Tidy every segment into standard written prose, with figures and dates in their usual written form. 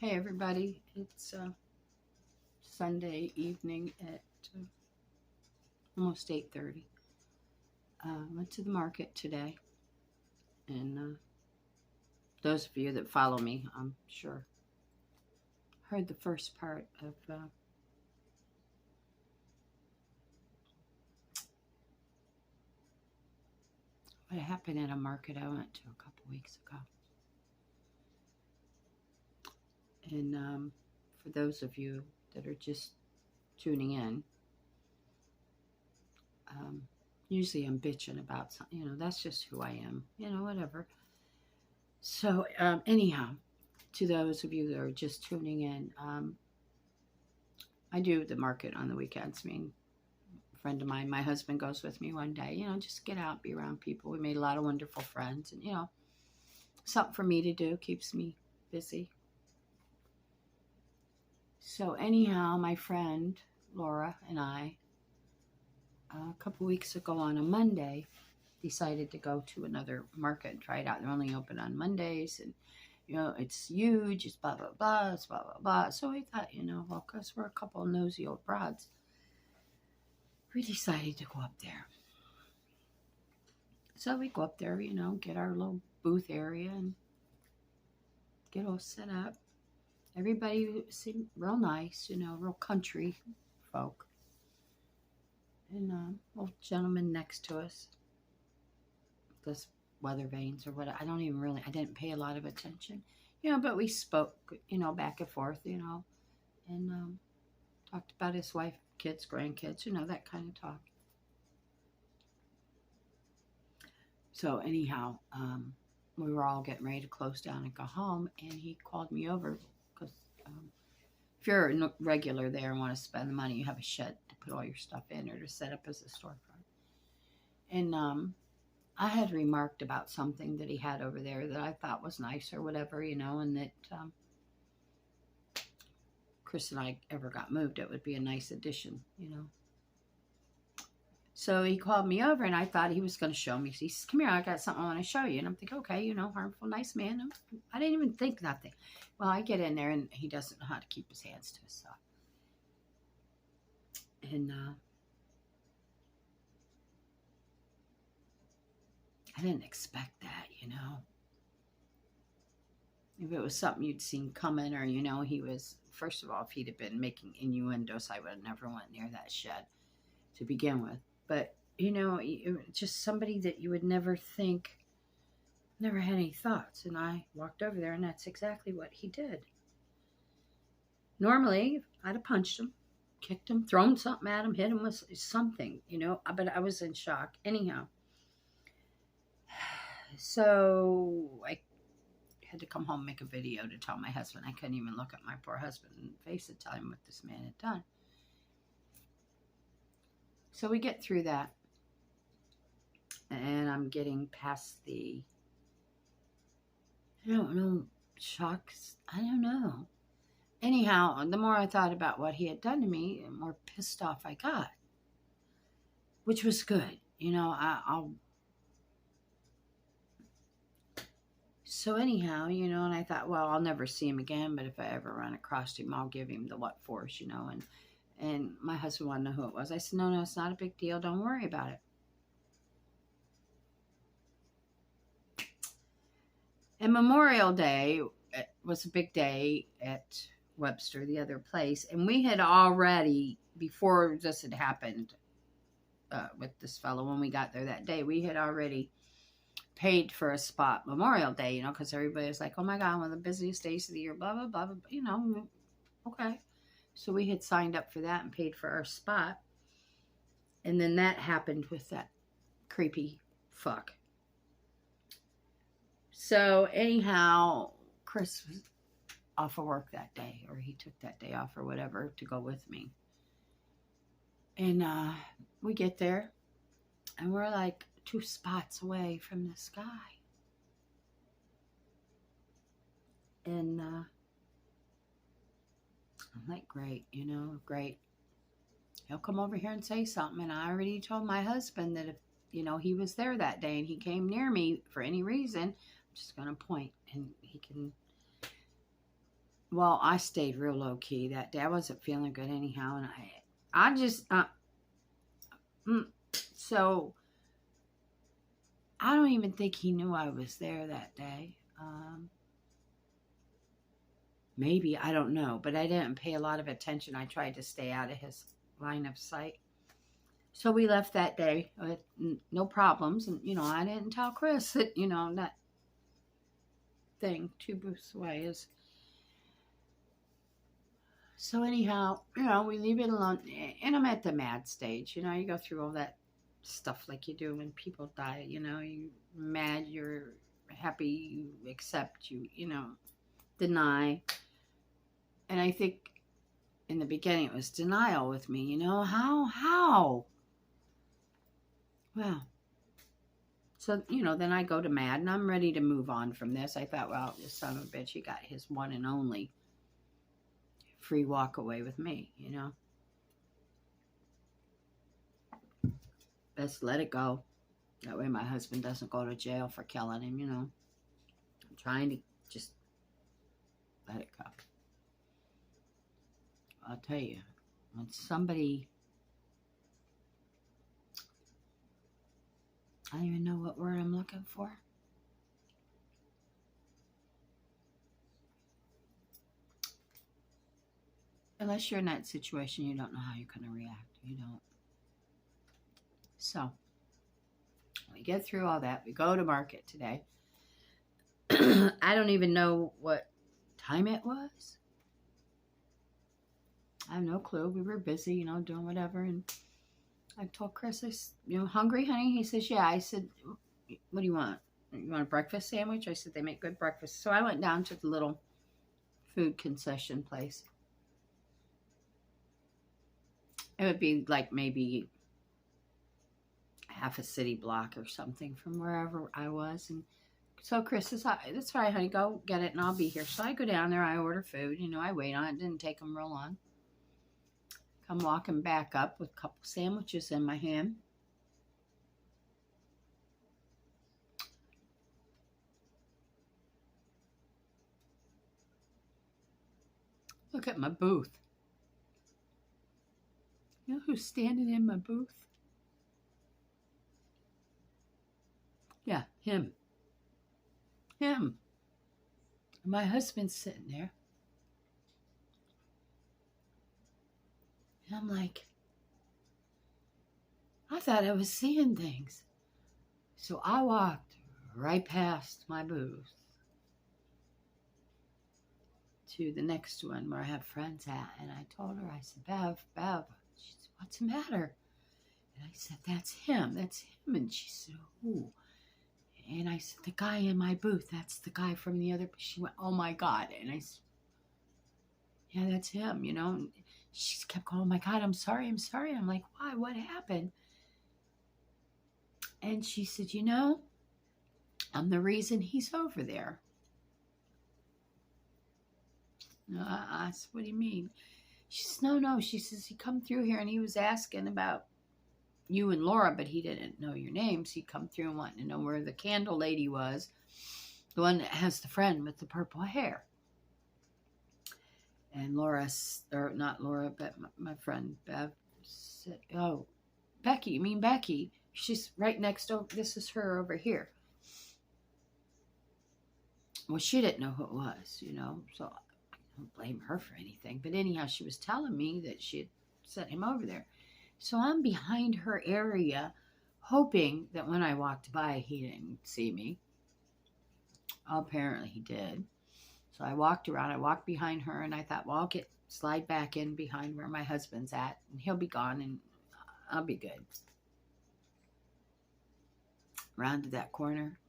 Hey everybody, it's Sunday evening at almost 8:30. Went to the market today, and those of you that follow me, I'm sure, heard the first part of what happened at a market I went to a couple weeks ago. And for those of you that are just tuning in, usually I'm bitching about something, that's just who I am, whatever. So, anyhow, to those of you that are just tuning in, I do the market on the weekends. I mean, a friend of mine, my husband goes with me one day, just get out, be around people. We made a lot of wonderful friends, and, something for me to do, keeps me busy. So, anyhow, my friend Laura and I, a couple weeks ago on a Monday, decided to go to another market and try it out. They're only open on Mondays, and it's huge, it's blah, blah, blah, it's blah, blah, blah. So we thought, well, because we're a couple of nosy old broads, we decided to go up there. So we go up there, get our little booth area and get all set up. Everybody seemed real nice, real country folk. And old gentleman next to us, this weather vanes or what, I didn't pay a lot of attention, but we spoke, back and forth, and talked about his wife, kids, grandkids, that kind of talk. So anyhow, we were all getting ready to close down and go home, and he called me over because if you're a regular there and want to spend the money, you have a shed to put all your stuff in or to set up as a storefront. And I had remarked about something that he had over there that I thought was nice or whatever, and that Chris and I ever got moved, it would be a nice addition, So he called me over, and I thought he was going to show me. He says, come here, I got something I want to show you. And I'm thinking, okay, harmful, nice man. I didn't even think nothing. Well, I get in there, and he doesn't know how to keep his hands to himself. And I didn't expect that, If it was something you'd seen coming, or, he was, first of all, if he'd have been making innuendos, I would have never went near that shed to begin with. But, just somebody that you would never think, never had any thoughts. And I walked over there, and that's exactly what he did. Normally, I'd have punched him, kicked him, thrown something at him, hit him with something, but I was in shock. Anyhow, so I had to come home and make a video to tell my husband. I couldn't even look at my poor husband in the face to tell him what this man had done. So we get through that, and I'm getting past the, I don't know, shocks. I don't know. Anyhow, the more I thought about what he had done to me, the more pissed off I got, which was good. So anyhow, and I thought, well, I'll never see him again, but if I ever run across him, I'll give him the what for, and my husband wanted to know who it was. I said, no, it's not a big deal. Don't worry about it. And Memorial Day was a big day at Webster, the other place, and we had already, before this had happened with this fellow, when we got there that day, we had already paid for a spot Memorial Day, because everybody was like, oh my God, one of the busiest days of the year, blah, blah, blah, blah, okay. So we had signed up for that and paid for our spot. And then that happened with that creepy fuck. So anyhow, Chris was off of work that day, or he took that day off or whatever to go with me. And we get there, and we're like 2 spots away from this guy. And I'm like, great, great. He'll come over here and say something. And I already told my husband that if, he was there that day and he came near me for any reason, I'm just going to point and he can Well, I stayed real low key that day. I wasn't feeling good anyhow, and I just, mm, so I don't even think he knew I was there that day. Maybe, I don't know, but I didn't pay a lot of attention. I tried to stay out of his line of sight. So we left that day with no problems, and I didn't tell Chris that that thing 2 booths away is. So anyhow, we leave it alone, and I'm at the mad stage. You go through all that stuff like you do when people die. You mad, you're happy, you accept, deny. And I think in the beginning it was denial with me. How? Well, so then I go to mad, and I'm ready to move on from this. I thought, well, this son of a bitch, he got his one and only free walk away with me. Best let it go. That way my husband doesn't go to jail for killing him. I'm trying to just let it go. I'll tell you, when somebody, I don't even know what word I'm looking for. Unless you're in that situation, you don't know how you're going to react. You don't. So, we get through all that. We go to market today. I don't even know what time it was. I have no clue. We were busy, doing whatever. And I told Chris, hungry, honey? He says, yeah. I said, what do you want? You want a breakfast sandwich? I said, they make good breakfast. So I went down to the little food concession place. It would be like maybe half a city block or something from wherever I was. And so Chris says, that's fine, honey, go get it and I'll be here. So I go down there, I order food, I wait on it. Didn't take them real long. Come walking back up with a couple sandwiches in my hand. Look at my booth. You know who's standing in my booth? Yeah, him. My husband's sitting there. And I'm like, I thought I was seeing things. So I walked right past my booth to the next one where I have friends at. And I told her, I said, Bev, she said, what's the matter? And I said, that's him. And she said, who? And I said, the guy in my booth, that's the guy from the other. She went, oh my God. And I said, yeah, that's him, And she kept going, oh my God, I'm sorry. I'm like, why? What happened? And she said, I'm the reason he's over there. I said, what do you mean? She says, no. She says, he come through here and he was asking about you and Laura, but he didn't know your names. He come through and wanted to know where the candle lady was, the one that has the friend with the purple hair. And Laura, or not Laura, but my friend Bev said, oh, Becky, you mean Becky? She's right next door. This is her over here. Well, she didn't know who it was, so I don't blame her for anything. But anyhow, she was telling me that she had sent him over there. So I'm behind her area, hoping that when I walked by, he didn't see me. Apparently he did. So I walked around, I walked behind her, and I thought, well, I'll slide back in behind where my husband's at, and he'll be gone, and I'll be good. Rounded that corner.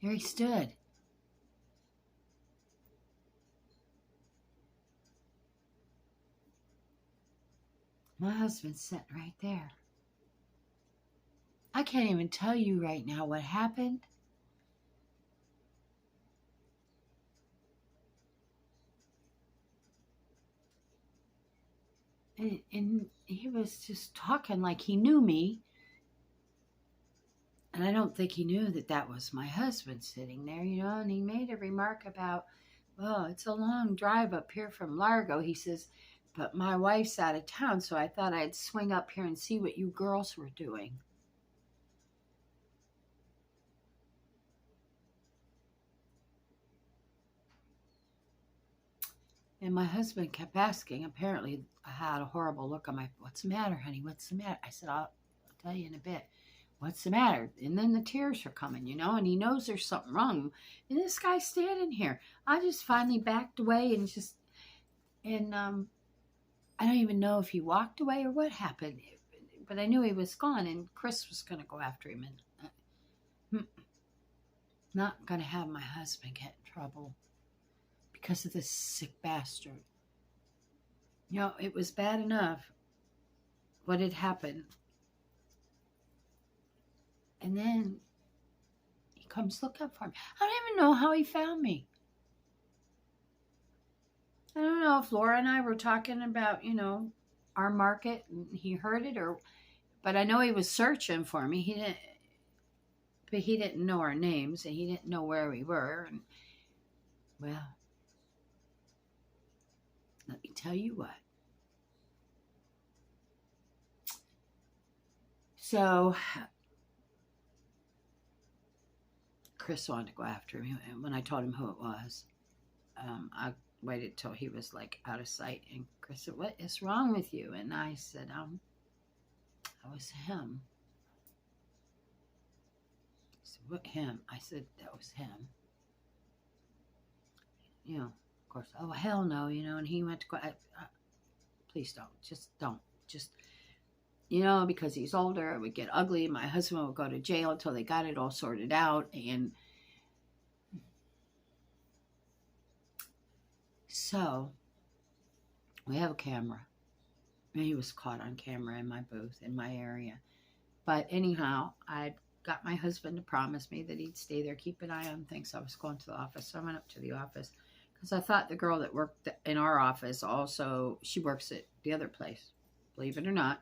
There he stood. My husband's sitting right there. I can't even tell you right now what happened. And he was just talking like he knew me. And I don't think he knew that that was my husband sitting there, you know. And he made a remark about, well, it's a long drive up here from Largo. He says, but my wife's out of town, so I thought I'd swing up here and see what you girls were doing. And my husband kept asking. Apparently, I had a horrible look on my, what's the matter, honey? What's the matter? I said, I'll tell you in a bit. What's the matter? And then the tears are coming, you know, and he knows there's something wrong. And this guy's standing here. I just finally backed away and I don't even know if he walked away or what happened. But I knew he was gone, and Chris was going to go after him. And not going to have my husband get in trouble because of this sick bastard. You know, it was bad enough what had happened. And then he comes looking for me. I don't even know how he found me. I don't know if Laura and I were talking about, you know, our market and he heard it, but I know he was searching for me. But he didn't know our names and he didn't know where we were. And, well, let me tell you what. So Chris wanted to go after him. And when I told him who it was, I waited till he was like out of sight. And Chris said, what is wrong with you? And I said, that was him. He said, what, him? I said, that was him. You know, of course, oh, hell no, you know, and he went to go, please don't, just, you know, because he's older, it would get ugly. My husband would go to jail until they got it all sorted out. And so we have a camera. And he was caught on camera in my booth, in my area. But anyhow, I got my husband to promise me that he'd stay there, keep an eye on things. I was going to the office, so I went up to the office because I thought the girl that worked in our office also, she works at the other place, believe it or not,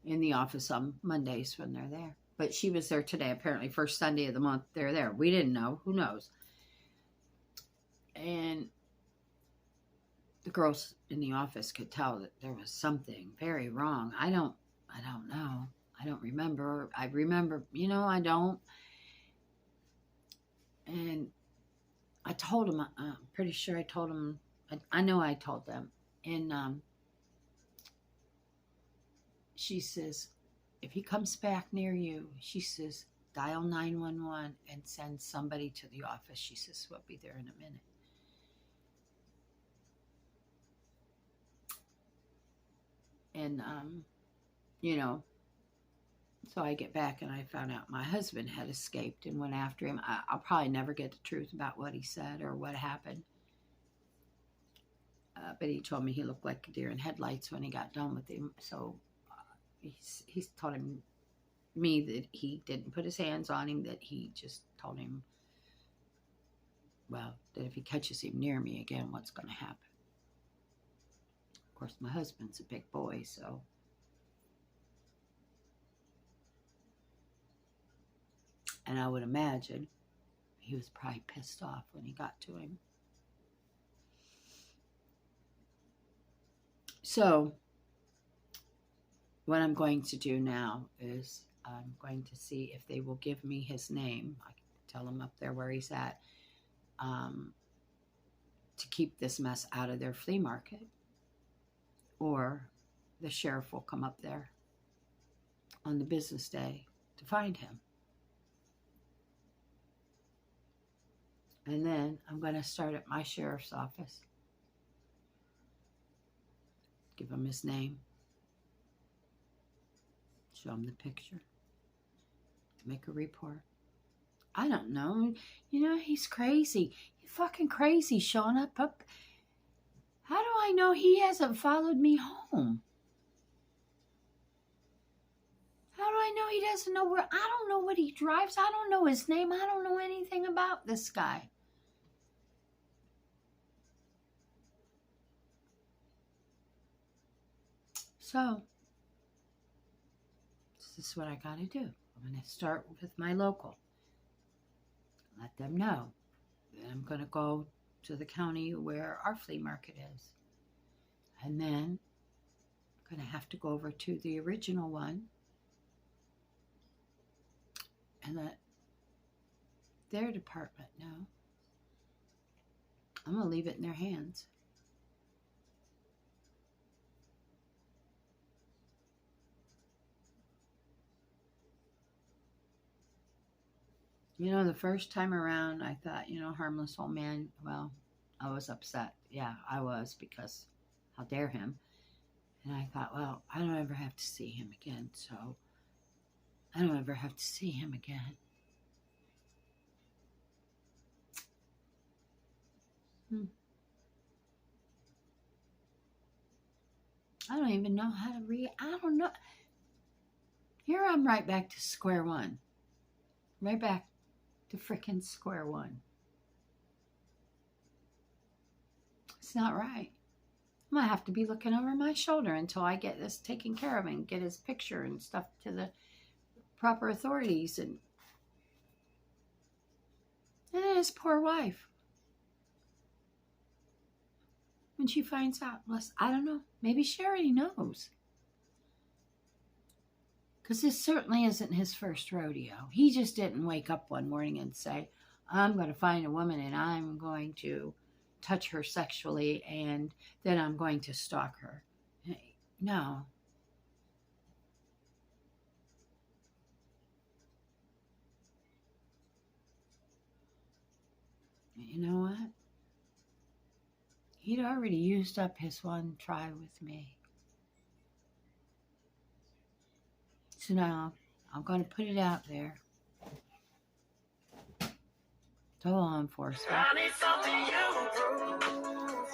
in the office on Mondays when they're there. But she was there today, apparently, first Sunday of the month they're there. We didn't know. Who knows? And the girls in the office could tell that there was something very wrong. I don't know. I don't remember. I remember, you know, I don't. And I told them, I'm pretty sure I told them, I know I told them. And she says, if he comes back near you, she says, dial 911 and send somebody to the office. She says, we'll be there in a minute. And, you know, so I get back and I found out my husband had escaped and went after him. I'll probably never get the truth about what he said or what happened. But he told me he looked like a deer in headlights when he got done with him. So he's told me that he didn't put his hands on him, that he just told him, well, that if he catches him near me again, what's going to happen. Of course, my husband's a big boy, so. And I would imagine he was probably pissed off when he got to him. So, what I'm going to do now is I'm going to see if they will give me his name. I can tell him up there where he's at, to keep this mess out of their flea market. Or the sheriff will come up there on the business day to find him. And then I'm going to start at my sheriff's office. Give him his name. Show him the picture. Make a report. I don't know. You know, he's crazy. He's fucking crazy showing up. How do I know he hasn't followed me home? How do I know he doesn't know where? I don't know what he drives. I don't know his name. I don't know anything about this guy. So, this is what I got to do. I'm I'm going to start with my local. Let them know. Then I'm going to go to the county where our flea market is. And then I'm going to have to go over to the original one and let their department know. I'm going to leave it in their hands. You know, the first time around, I thought, you know, harmless old man, well, I was upset. Yeah, I was, because how dare him. And I thought, well, I don't ever have to see him again, so I don't ever have to see him again. I don't even know how to read. I don't know. Here I'm right back to square one. Right back to frickin' square one. It's not right. I'm going to have to be looking over my shoulder until I get this taken care of and get his picture and stuff to the proper authorities. And then his poor wife, when she finds out, I don't know, maybe she already knows. Because this certainly isn't his first rodeo. He just didn't wake up one morning and say, I'm going to find a woman and I'm going to touch her sexually and then I'm going to stalk her. No. You know what? He'd already used up his one try with me. So now I'm going to put it out there to law enforcement.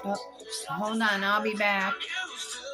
Oh, hold on, I'll be back.